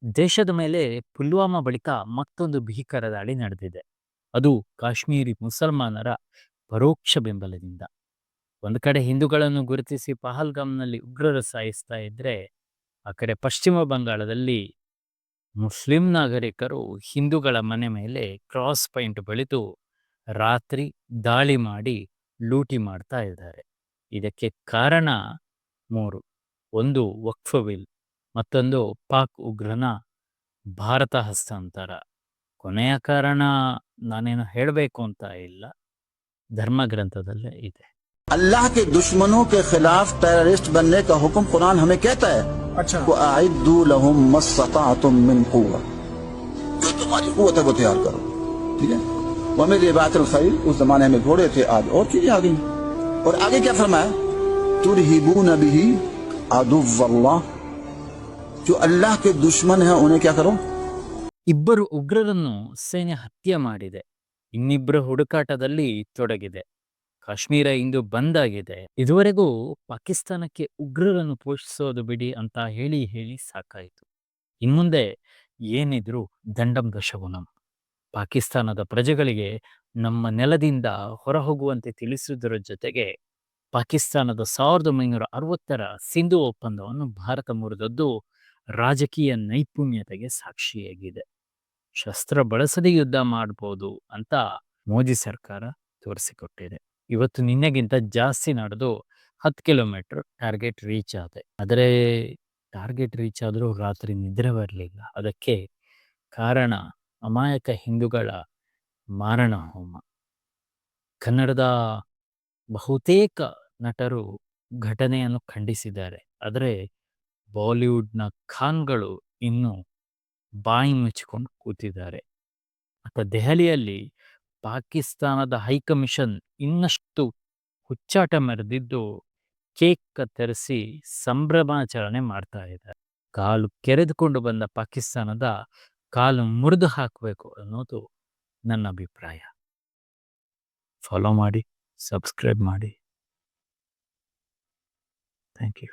ದೇಶದ ಮೇಲೆ ಪುಲ್ವಾಮಾ ಬಳಿಕ ಮತ್ತೊಂದು ಭೀಕರ ದಾಳಿ ನಡೆದಿದೆ. ಅದು ಕಾಶ್ಮೀರಿ ಮುಸಲ್ಮಾನರ ಪರೋಕ್ಷ ಬೆಂಬಲದಿಂದ. ಒಂದು ಕಡೆ ಹಿಂದೂಗಳನ್ನು ಗುರುತಿಸಿ ಪಹಲ್ಗಾಮ್‌ನಲ್ಲಿ ಉಗ್ರರು ಸಾಯಿಸ್ತಾ ಇದ್ರೆ, ಆ ಕಡೆ ಪಶ್ಚಿಮ ಬಂಗಾಳದಲ್ಲಿ ಮುಸ್ಲಿಂ ನಾಗರಿಕರು ಹಿಂದೂಗಳ ಮನೆ ಮೇಲೆ ಕ್ರಾಸ್ ಪಾಯಿಂಟ್ ಬಳಿದು ರಾತ್ರಿ ದಾಳಿ ಮಾಡಿ ಲೂಟಿ ಮಾಡ್ತಾ ಇದ್ದಾರೆ. ಇದಕ್ಕೆ ಕಾರಣ 3. ಒಂದು ವಕ್ಫ್ ಬಿಲ್, ಮತ್ತೊಂದು ಪಾಕ್ ಉಗ್ರನ ಭಾರತ ಹಸ್ತಾಂತರ. ಕೊನೆಯ ಕಾರಣ ನಾನೇನು ಹೇಳಬೇಕು ಅಂತ ಇಲ್ಲ, ಧರ್ಮ ಗ್ರಂಥದಲ್ಲೇ ಇದೆ. अल्लाह के दुश्मनों के खिलाफ टेररिस्ट बनने का हुक्म कुरान हमें कहता है। अच्छा, अइद्दू लहुम मस्तताअतुम मिन कुव्वा, जो तुम्हारी कुव्वत है वो तैयार करो। ठीक है, वो मेरे बातिल खैर, उस जमाने में घोड़े थे, आज और चीजें आ गई। और आगे क्या फरमाया, तुरहिबून बिही अदुव्वल्लाह, जो अल्लाह के दुश्मन है उन्हें क्या करो। ಇಬ್ಬರು ಉಗ್ರರನ್ನು ಸೇನೆ ಹತ್ಯೆ ಮಾಡಿದೆ, ಇನ್ನಿಬ್ಬರ ಹುಡುಕಾಟದಲ್ಲಿ ತೊಡಗಿದೆ. ಕಾಶ್ಮೀರ ಇಂದು ಬಂದ್ ಆಗಿದೆ. ಇದುವರೆಗೂ ಪಾಕಿಸ್ತಾನಕ್ಕೆ ಉಗ್ರರನ್ನು ಪೋಷಿಸೋದು ಬಿಡಿ ಅಂತ ಹೇಳಿ ಹೇಳಿ ಸಾಕಾಯಿತು. ಇನ್ಮುಂದೆ ಏನಿದ್ರು ದಂಡಂ ದಶಗುಣಂ. ಪಾಕಿಸ್ತಾನದ ಪ್ರಜೆಗಳಿಗೆ ನಮ್ಮ ನೆಲದಿಂದ ಹೊರಹೋಗುವಂತೆ ತಿಳಿಸುವುದರ ಜೊತೆಗೆ ಪಾಕಿಸ್ತಾನದ 1960ರ ಸಿಂಧು ಒಪ್ಪಂದವನ್ನು ಭಾರತ ಮುರಿದದ್ದು ರಾಜಕೀಯ ನೈಪುಣ್ಯತೆಗೆ ಸಾಕ್ಷಿಯಾಗಿದೆ. ಶಸ್ತ್ರ ಬಳಸದೆ ಯುದ್ಧ ಮಾಡ್ಬೋದು ಅಂತ ಮೋದಿ ಸರ್ಕಾರ ತೋರಿಸಿಕೊಟ್ಟಿದೆ. ಇವತ್ತು ನಿನ್ನೆಗಿಂತ ಜಾಸ್ತಿ ನಡೆದು 10 ಕಿಲೋಮೀಟರ್ ಟಾರ್ಗೆಟ್ ರೀಚ್ ಆದೆ. ಆದರೆ ಟಾರ್ಗೆಟ್ ರೀಚ್ ಆದರೂ ರಾತ್ರಿ ನಿದ್ರೆ ಬರಲಿಲ್ಲ. ಅದಕ್ಕೆ ಕಾರಣ ಅಮಾಯಕ ಹಿಂದೂಗಳ ಮಾರಣ ಹೋಮ. ಕನ್ನಡದ ಬಹುತೇಕ ನಟರು ಘಟನೆಯನ್ನು ಖಂಡಿಸಿದ್ದಾರೆ. ಆದರೆ ಬಾಲಿವುಡ್‌ನ ಖಾನ್ಗಳು ಇನ್ನೂ ಬಾಯಿ ಮುಚ್ಚಿಕೊಂಡು ಕೂತಿದ್ದಾರೆ. ಮತ್ತು ದೆಹಲಿಯಲ್ಲಿ ಪಾಕಿಸ್ತಾನದ ಹೈಕಮಿಷನ್ ಇನ್ನಷ್ಟು ಹುಚ್ಚಾಟ ಮೆರೆದಿದ್ದು ಕೇಕ್ ಕತ್ತರಿಸಿ ಸಂಭ್ರಮಾಚರಣೆ ಮಾಡ್ತಾ ಇದ್ದಾರೆ. ಕಾಲು ಕೆರೆದುಕೊಂಡು ಬಂದ ಪಾಕಿಸ್ತಾನದ ಕಾಲು ಮುರಿದು ಹಾಕಬೇಕು ಅನ್ನೋದು ನನ್ನ ಅಭಿಪ್ರಾಯ. ಫಾಲೋ ಮಾಡಿ, ಸಬ್ಸ್ಕ್ರೈಬ್ ಮಾಡಿ. Thank you.